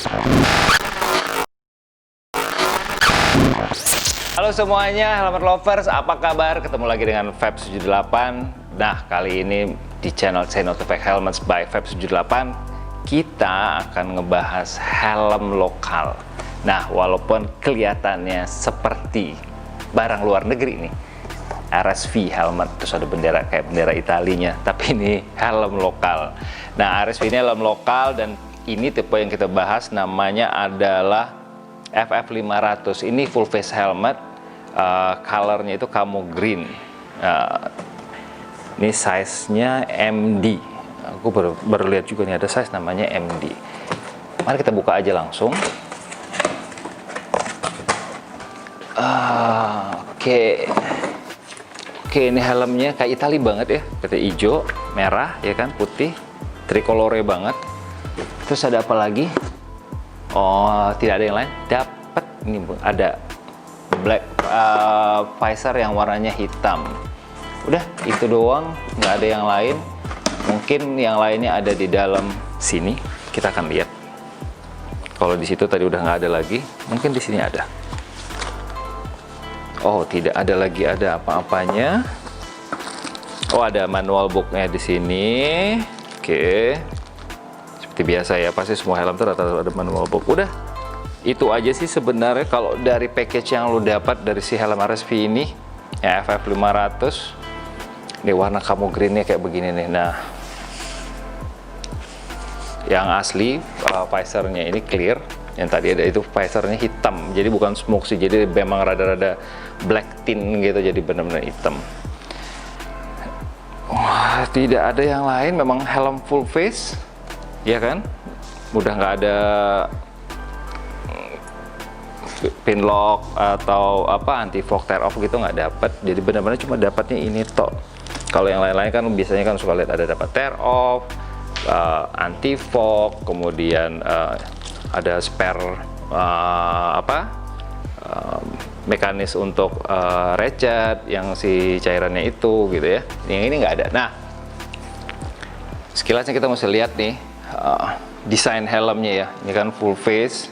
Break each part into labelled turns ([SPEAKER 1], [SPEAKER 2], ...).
[SPEAKER 1] Halo semuanya, helmet lovers, apa kabar? Ketemu lagi dengan Feb78. Nah, kali ini di channel Sinovac Helmets by Feb78 kita akan ngebahas helm lokal. Nah, walaupun kelihatannya seperti barang luar negeri nih, RSV helmet, terus ada bendera kayak bendera Italinya, tapi ini helm lokal. Nah, RSV ini helm lokal dan ini tipe yang kita bahas namanya adalah FF500. Ini full face helmet, colornya itu camo green. Ini size-nya MD. Aku baru lihat juga nih ada size namanya MD. Mari kita buka aja langsung. Oke, ini helmnya kayak Itali banget ya, seperti hijau, merah, ya kan, putih, tricolore banget. Terus ada apa lagi? Oh, tidak ada yang lain. Dapat ini ada black visor yang warnanya hitam. Udah, itu doang, nggak ada yang lain. Mungkin yang lainnya ada di dalam sini. Kita akan lihat. Kalau di situ tadi udah nggak ada lagi, mungkin di sini ada. Oh, tidak ada lagi, ada apa-apanya. Oh, ada manual booknya di sini. Oke, seperti biasa ya, pasti semua helm itu rata-rata ada manual book. Udah, itu aja sih sebenarnya kalau dari package yang lo dapat dari si helm RSV ini, ya, FF500. Ini warna camo greennya kayak begini nih. Nah, yang asli visornya ini clear. Yang tadi ada itu visornya hitam, jadi bukan smoke sih, jadi memang rada-rada black tint gitu, jadi benar-benar hitam. Wah, tidak ada yang lain, memang helm full face, ya kan? Udah nggak ada pin lock atau apa anti fog tear off gitu, nggak dapat. Jadi benar-benar cuma dapatnya ini tok. Kalau yang lain-lain kan biasanya kan suka lihat ada dapat tear off, anti fog, kemudian ada spare mekanis untuk ratchet yang si cairannya itu gitu ya. Yang ini nggak ada. Nah, sekilasnya kita mesti lihat nih desain helmnya ya. Ini kan full face.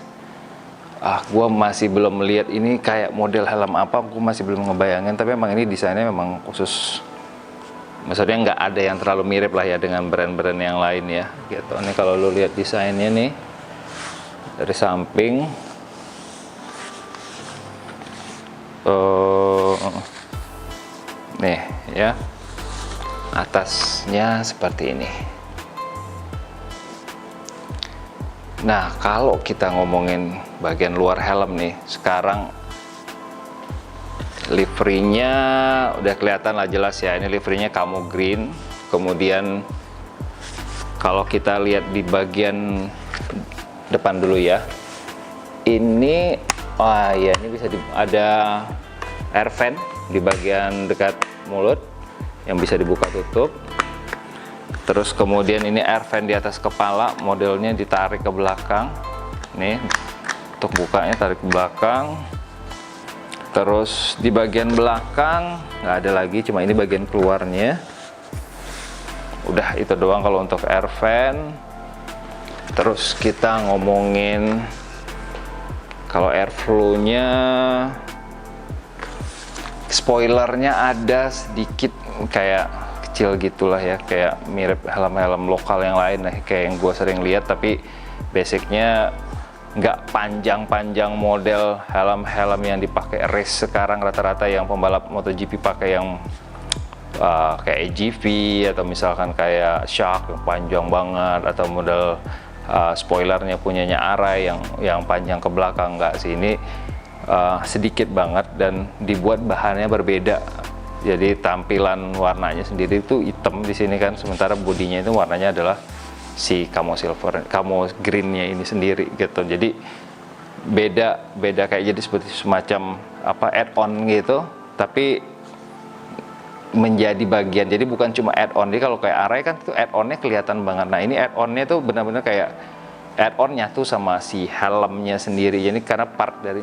[SPEAKER 1] Gua masih belum melihat ini kayak model helm apa, gua masih belum ngebayangin. Tapi memang ini desainnya memang khusus. Maksudnya nggak ada yang terlalu mirip lah ya dengan brand-brand yang lain ya. Gitu. Ini kalau lu lihat desainnya nih dari samping, nih ya, atasnya seperti ini. Nah, kalau kita ngomongin bagian luar helm nih, sekarang liverynya udah kelihatan lah jelas ya. Ini liverynya camo green. Kemudian kalau kita lihat di bagian depan dulu ya, ini ini bisa ada air vent di bagian dekat mulut yang bisa dibuka tutup. Terus kemudian ini air vent di atas kepala, modelnya ditarik ke belakang nih, untuk bukanya tarik ke belakang. Terus di bagian belakang nggak ada lagi, cuma ini bagian keluarnya. Udah, itu doang kalau untuk air vent. Terus kita ngomongin kalau airflow-nya, spoilernya ada sedikit kayak kecil gitulah ya, kayak mirip helm-helm lokal yang lain lah, kayak yang gue sering lihat. Tapi basicnya nggak panjang-panjang model helm-helm yang dipakai race sekarang. Rata-rata yang pembalap MotoGP pakai yang kayak AGV atau misalkan kayak Shark yang panjang banget, atau model spoilernya punyanya Arai yang panjang ke belakang. Nggak sih, ini sedikit banget dan dibuat bahannya berbeda. Jadi tampilan warnanya sendiri itu hitam di sini kan, sementara bodinya itu warnanya adalah si camo silver, camo greennya ini sendiri gitu. Jadi beda kayak jadi seperti semacam add-on gitu, tapi menjadi bagian. Jadi bukan cuma add-on. Jadi kalau kayak Arai kan itu add-onnya kelihatan banget. Nah, ini add-onnya tuh benar-benar kayak add-on nyatu sama si helmnya sendiri. Jadi karena part dari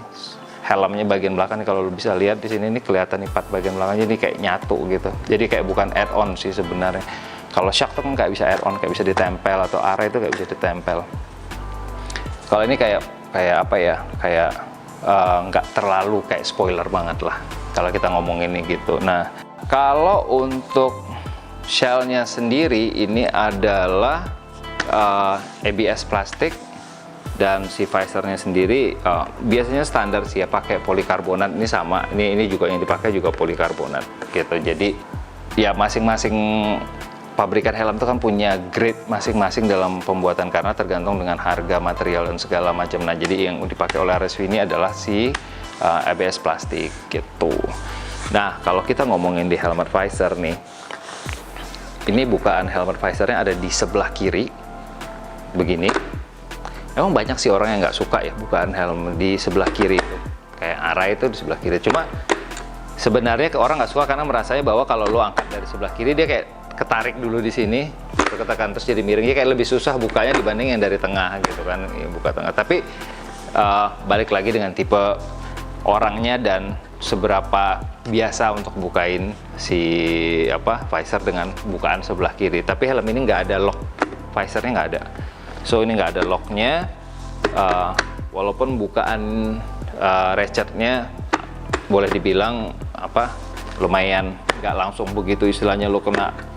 [SPEAKER 1] helmnya bagian belakang, kalau lu bisa lihat di sini, ini kelihatan nih part bagian belakangnya ini kayak nyatu gitu. Jadi kayak bukan add-on sih sebenarnya. Kalau Shark tuh kan nggak bisa add-on, kayak bisa ditempel, atau Arai itu nggak bisa ditempel. Kalau ini kayak apa ya, kayak nggak terlalu kayak spoiler banget lah kalau kita ngomongin ini gitu. Nah, kalau untuk shellnya sendiri ini adalah ABS plastik, dan si visornya sendiri biasanya standar sih ya pakai polikarbonat. Ini sama, ini juga yang dipakai juga polikarbonat gitu. Jadi ya masing-masing pabrikan helm itu kan punya grade masing-masing dalam pembuatan, karena tergantung dengan harga material dan segala macam. Nah, jadi yang dipakai oleh RSV ini adalah si ABS plastik gitu. Nah, kalau kita ngomongin di helmet visor nih, ini bukaan helmet visornya ada di sebelah kiri begini. Emang banyak sih orang yang nggak suka ya bukaan helm di sebelah kiri itu, kayak arah itu di sebelah kiri. Cuma sebenarnya orang nggak suka karena merasanya bahwa kalau lo angkat dari sebelah kiri dia kayak ketarik dulu di sini, ketekan terus jadi miring, dia kayak lebih susah bukanya dibanding yang dari tengah gitu kan, ya, buka tengah. Tapi balik lagi dengan tipe orangnya dan seberapa biasa untuk bukain si visor dengan bukaan sebelah kiri. Tapi helm ini nggak ada lock, visornya nggak ada. So ini nggak ada locknya, walaupun bukaan ratchetnya boleh dibilang lumayan nggak langsung begitu istilahnya lo kena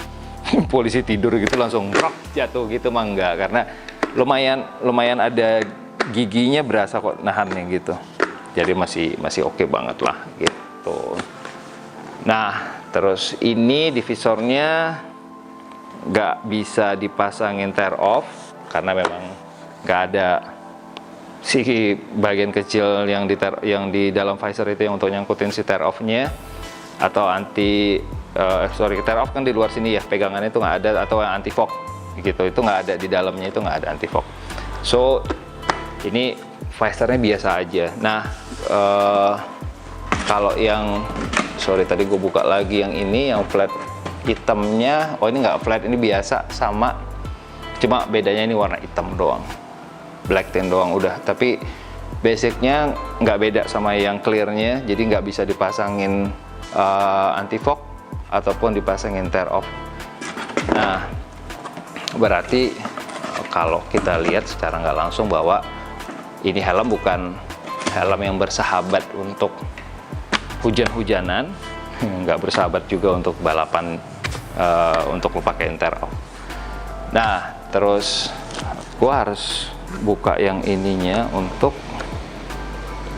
[SPEAKER 1] polisi tidur gitu langsung brok jatuh gitu mah enggak, karena lumayan ada giginya, berasa kok nahannya gitu. Jadi masih oke banget lah gitu. Nah, terus ini divisornya nggak bisa dipasangin tear off karena memang nggak ada si bagian kecil yang di dalam visor itu yang untuk nyangkutin si tear off-nya atau tear off kan di luar sini ya, pegangannya itu nggak ada, atau yang anti fog gitu, itu nggak ada di dalamnya, itu nggak ada anti fog. So ini visornya biasa aja. Nah, kalau yang tadi gue buka lagi yang ini, yang flat hitamnya, oh ini nggak flat, ini biasa sama, cuma bedanya ini warna hitam doang, black tint doang udah. Tapi basicnya nggak beda sama yang clearnya, jadi nggak bisa dipasangin anti fog ataupun dipasangin tear off. Nah, berarti kalau kita lihat secara nggak langsung bahwa ini helm bukan helm yang bersahabat untuk hujan-hujanan, nggak bersahabat juga untuk balapan untuk lo pakai tear off. Nah, terus gua harus buka yang ininya untuk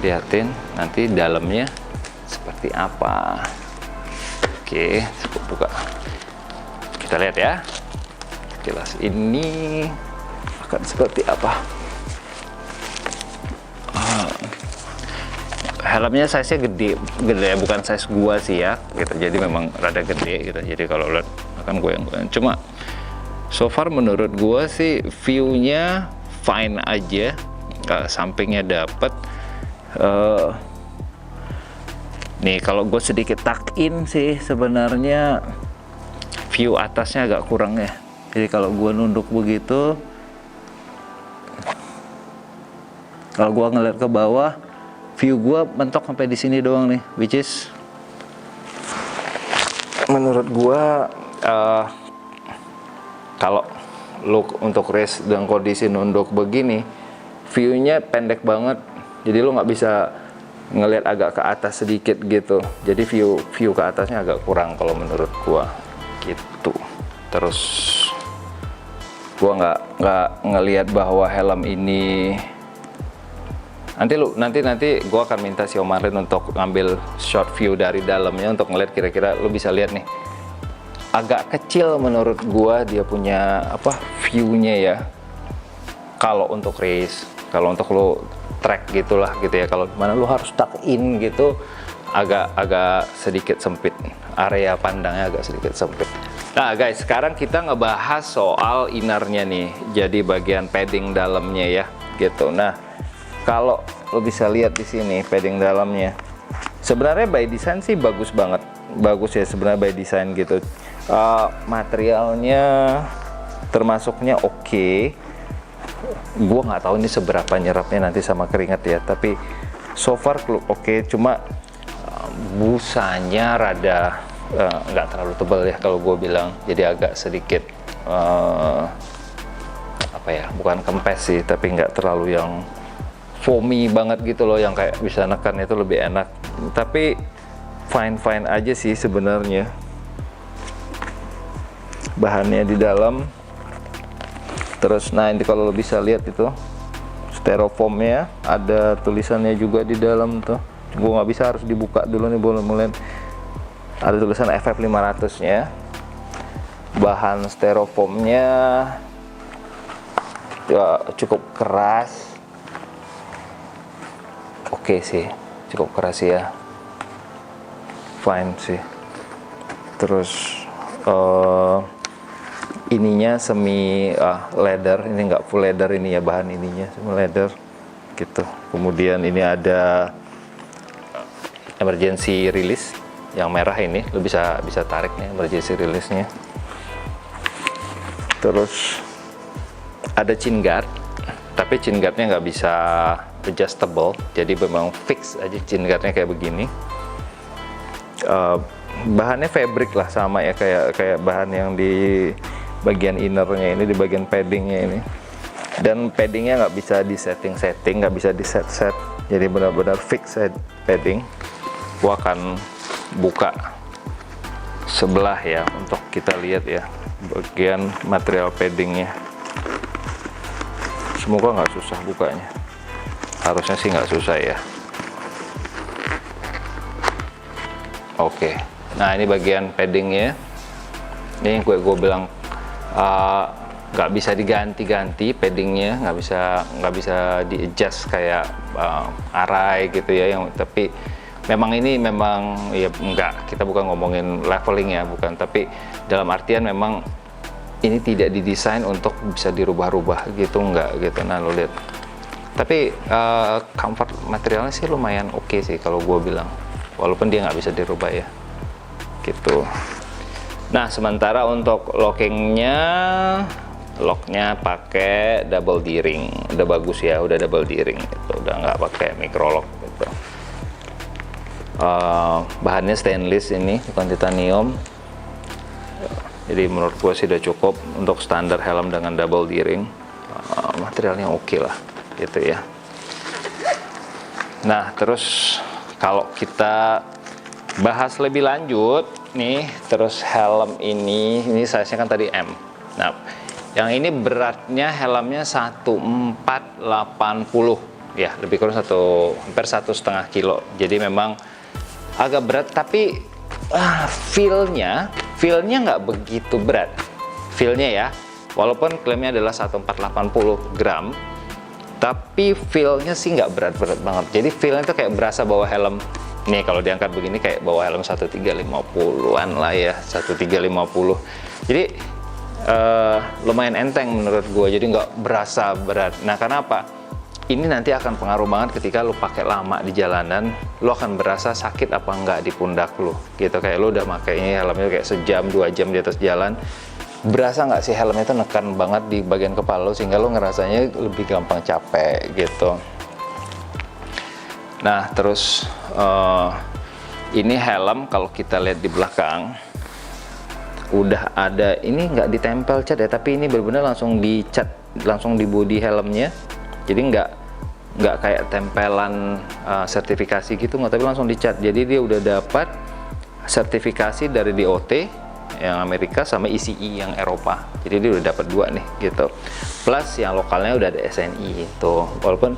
[SPEAKER 1] liatin nanti dalamnya seperti apa. Oke, cukup buka, kita lihat ya jelas ini akan seperti apa. Helmnya size-nya gede, bukan size gua sih ya gitu, jadi memang rada gede gitu. Jadi kalau lihat akan gue yang cuma so far menurut gue sih view-nya fine aja, sampingnya dapet. Nih kalau gue sedikit tuck in sih sebenarnya view atasnya agak kurang ya. Jadi kalau gue nunduk begitu, kalau gue ngeliat ke bawah, view gue mentok sampai di sini doang nih, which is menurut gue kalau lu untuk race dengan kondisi nunduk begini, view-nya pendek banget, jadi lu nggak bisa ngelihat agak ke atas sedikit gitu. Jadi view ke atasnya agak kurang kalau menurut gua gitu. Terus gua nggak ngelihat bahwa helm ini nanti gua akan minta si Omarin untuk ngambil short view dari dalamnya untuk ngelihat kira-kira lu bisa lihat nih. Agak kecil menurut gua dia punya view-nya ya. Kalau untuk race, kalau untuk lo track gitulah gitu ya, kalau mana lo harus tuck in gitu, agak sedikit sempit, area pandangnya agak sedikit sempit. Nah guys, sekarang kita ngebahas soal innernya nih, jadi bagian padding dalamnya ya gitu. Nah, kalau lo bisa lihat di sini padding dalamnya, sebenarnya by design sih bagus banget, bagus ya sebenarnya by design gitu. Materialnya termasuknya oke. Gua nggak tahu ini seberapa nyerapnya nanti sama keringat ya, tapi so far oke. Cuma busanya rada nggak terlalu tebal ya kalau gue bilang, jadi agak sedikit bukan kempes sih, tapi nggak terlalu yang foamy banget gitu loh, yang kayak bisa nekan itu lebih enak. Tapi fine aja sih sebenarnya. Bahannya di dalam. Terus nah ini kalau lo bisa lihat itu styrofoamnya, ada tulisannya juga di dalam tuh. Gua nggak bisa, harus dibuka dulu nih, boleh melihat ada tulisan FF500 nya. Bahan styrofoamnya ya, cukup keras. Oke sih, cukup keras ya, fine sih. Terus ininya semi leather, ini nggak full leather ini ya, bahan ininya semi leather gitu. Kemudian ini ada emergency release yang merah ini, lo bisa tarik nih emergency release-nya. Terus ada chin guard, tapi chin guard-nya nggak bisa adjustable, jadi memang fix aja chin guard-nya kayak begini. Bahannya fabric lah, sama ya kayak bahan yang di bagian innernya ini, di bagian paddingnya ini. Dan paddingnya nggak bisa di setting, nggak bisa di set, jadi benar-benar fix padding. Gua akan buka sebelah ya untuk kita lihat ya bagian material paddingnya. Semoga nggak susah bukanya, harusnya sih nggak susah ya. Oke, nah ini bagian paddingnya. Ini gue bilang nggak bisa diganti-ganti paddingnya, nggak bisa di adjust kayak arai gitu ya, yang tapi memang ini memang ya enggak, kita bukan ngomongin leveling ya, bukan, tapi dalam artian memang ini tidak didesain untuk bisa dirubah-rubah gitu, enggak gitu. Nah lo lihat, tapi comfort materialnya sih lumayan oke sih kalau gue bilang, walaupun dia nggak bisa dirubah ya gitu. Nah sementara untuk locknya pakai double D-ring, udah bagus ya, udah double D-ring gitu, udah nggak pakai micro lock gitu. Bahannya stainless ini, bukan titanium, jadi menurut gue sih udah cukup untuk standar helm dengan double D-ring. Materialnya oke lah gitu ya. Nah terus kalau kita bahas lebih lanjut nih, terus helm ini size-nya kan tadi M. Nah yang ini beratnya helmnya 1480 ya, lebih kurang hampir 1,5 kilo, jadi memang agak berat, tapi feel-nya nggak begitu berat, feel-nya ya, walaupun klaimnya adalah 1480 gram, tapi feel-nya sih nggak berat-berat banget. Jadi feel-nya itu kayak berasa bawa helm nih, kalau diangkat begini kayak bawa helm 1350-an lah ya, 1350. Jadi lumayan enteng menurut gue, jadi nggak berasa berat. Nah karena apa? Ini nanti akan pengaruh banget ketika lo pakai lama di jalanan, lo akan berasa sakit apa enggak di pundak lo gitu. Kayak lo udah makainya helmnya kayak sejam 2 jam di atas jalan, berasa nggak sih helmnya itu nekan banget di bagian kepala lo, sehingga lo ngerasanya lebih gampang capek gitu. Nah terus ini helm kalau kita lihat di belakang udah ada, ini nggak ditempel cat ya, tapi ini benar-benar langsung dicat langsung di bodi helmnya, jadi nggak kayak tempelan sertifikasi gitu, nggak, tapi langsung dicat. Jadi dia udah dapat sertifikasi dari DOT yang Amerika sama ECE yang Eropa, jadi dia udah dapat 2 nih gitu, plus yang lokalnya udah ada SNI itu, walaupun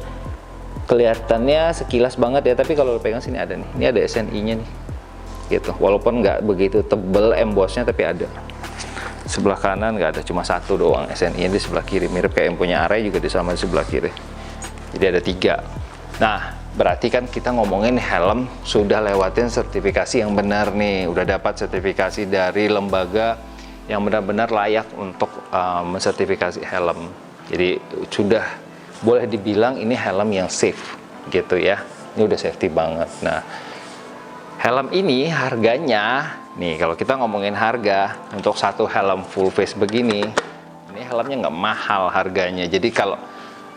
[SPEAKER 1] kelihatannya sekilas banget ya, tapi kalau lo pegang sini ada nih, ini ada SNI-nya nih gitu, walaupun nggak begitu tebel embossnya, tapi ada. Sebelah kanan nggak ada, cuma 1 doang SNI di sebelah kiri, mirip kayak yang punya Arai juga di sama di sebelah kiri, jadi ada 3. Nah berarti kan kita ngomongin helm sudah lewatin sertifikasi yang benar nih, udah dapat sertifikasi dari lembaga yang benar-benar layak untuk mensertifikasi helm, jadi sudah boleh dibilang ini helm yang safe gitu ya, ini udah safety banget. Nah helm ini harganya nih, kalau kita ngomongin harga untuk satu helm full face begini, ini helmnya nggak mahal harganya. Jadi kalau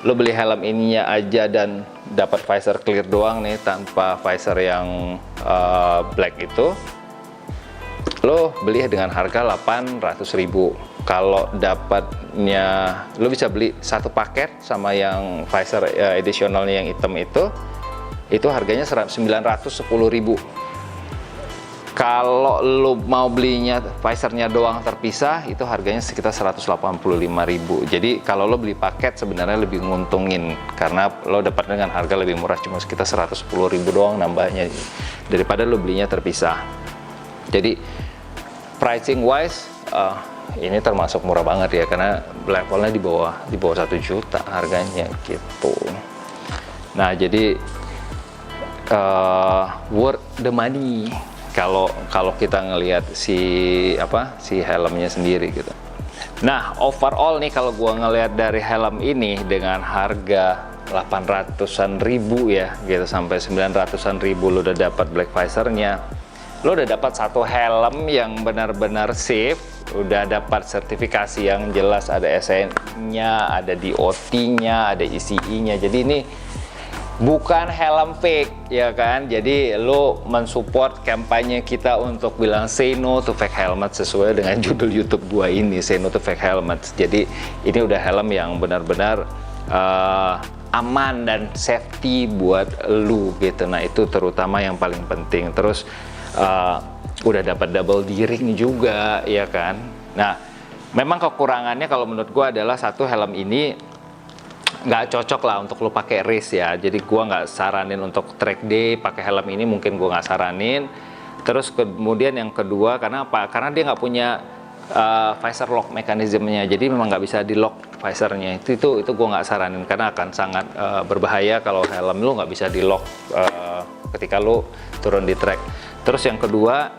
[SPEAKER 1] lo beli helm ininya aja dan dapat visor clear doang nih, tanpa visor yang black itu, lo beli dengan harga 800.000. Kalau dapat helmnya lo bisa beli satu paket sama yang visor additionalnya yang hitam itu harganya 910.000. Kalau lo mau belinya visornya doang terpisah itu harganya sekitar 185.000. Jadi kalau lo beli paket sebenarnya lebih nguntungin karena lo dapat dengan harga lebih murah, cuma sekitar 110.000 doang nambahnya daripada lo belinya terpisah. Jadi pricing wise ini termasuk murah banget ya, karena levelnya di bawah 1 juta harganya gitu. Nah jadi worth the money kalau kita ngelihat si helmnya sendiri gitu. Nah overall nih kalau gua ngelihat dari helm ini dengan harga 800-an ribu ya gitu sampai 900-an ribu lo udah dapat black visornya, lo udah dapat satu helm yang benar-benar safe, udah dapat sertifikasi yang jelas, ada SN-nya, ada DOT-nya, ada ECE-nya. Jadi ini bukan helm fake ya kan. Jadi lo mensupport kampanye kita untuk bilang say no to fake helmet sesuai dengan judul YouTube gua ini, say no to fake helmet. Jadi ini udah helm yang benar-benar aman dan safety buat lu gitu. Nah itu terutama yang paling penting. Terus udah dapat double D-ring juga ya kan. Nah memang kekurangannya kalau menurut gua adalah satu, helm ini nggak cocok lah untuk lo pakai race ya. Jadi gua nggak saranin untuk track day pakai helm ini, mungkin gua nggak saranin. Terus kemudian yang kedua, karena apa? Karena dia nggak punya visor lock mekanismenya, jadi memang nggak bisa di lock visornya. Itu gua nggak saranin karena akan sangat berbahaya kalau helm lo nggak bisa di lock ketika lo turun di track. Terus yang kedua,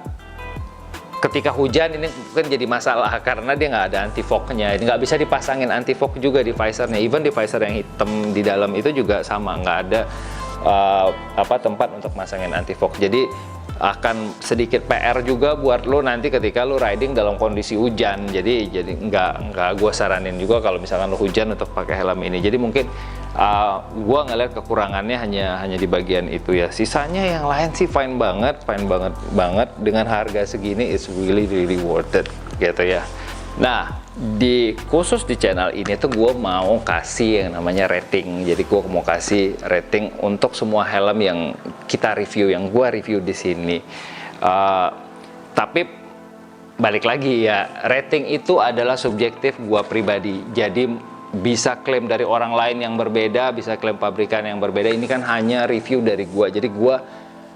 [SPEAKER 1] ketika hujan ini mungkin jadi masalah karena dia nggak ada anti fognya. Ini nggak bisa dipasangin anti fog juga di visornya. Even di visor yang hitam di dalam itu juga sama, nggak ada tempat untuk masangin anti fog. Jadi akan sedikit PR juga buat lo nanti ketika lo riding dalam kondisi hujan. Jadi nggak gue saranin juga kalau misalkan lo hujan untuk pakai helm ini. Jadi mungkin gue ngeliat kekurangannya hanya di bagian itu ya. Sisanya yang lain sih fine banget dengan harga segini, it's really worth it gitu ya. Nah khusus di channel ini tuh gue mau kasih yang namanya rating. Jadi gue mau kasih rating untuk semua helm yang kita review, yang gue review di sini. Tapi balik lagi ya, rating itu adalah subjektif gue pribadi. Jadi bisa klaim dari orang lain yang berbeda, bisa klaim pabrikan yang berbeda. Ini kan hanya review dari gua. Jadi gua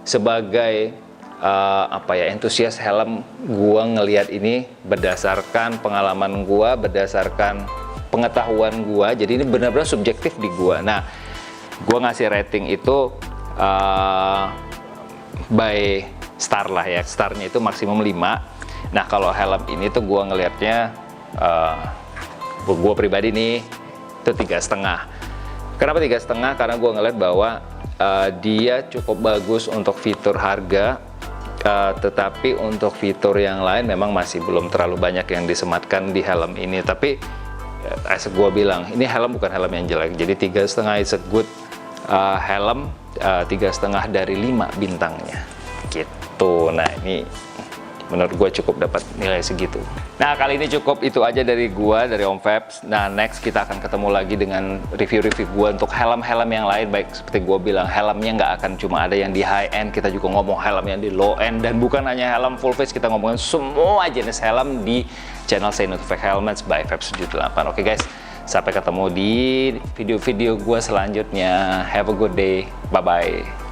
[SPEAKER 1] sebagai entusias helm, gua ngelihat ini berdasarkan pengalaman gua, berdasarkan pengetahuan gua. Jadi ini benar-benar subjektif di gua. Nah, gua ngasih rating itu by star lah ya. Starnya itu maksimum 5. Nah, kalau helm ini tuh gua ngelihatnya gue pribadi nih itu 3,5. Kenapa 3,5? Karena gue ngeliat bahwa dia cukup bagus untuk fitur harga, tetapi untuk fitur yang lain memang masih belum terlalu banyak yang disematkan di helm ini. Tapi as gue bilang, ini helm bukan helm yang jelek. Jadi 3,5 is a good helm, 3,5 dari 5 bintangnya gitu. Nah ini menurut gue cukup dapat nilai segitu. Nah kali ini cukup itu aja dari gue, dari Om Febs. Nah next kita akan ketemu lagi dengan review-review gue untuk helm-helm yang lain. Baik seperti gue bilang, helmnya nggak akan cuma ada yang di high end, kita juga ngomong helm yang di low end. Dan bukan hanya helm full face, kita ngomongin semua jenis helm di channel Say No to Fake Helmets by Febs 78. Oke guys, sampai ketemu di video-video gue selanjutnya. Have a good day, bye-bye.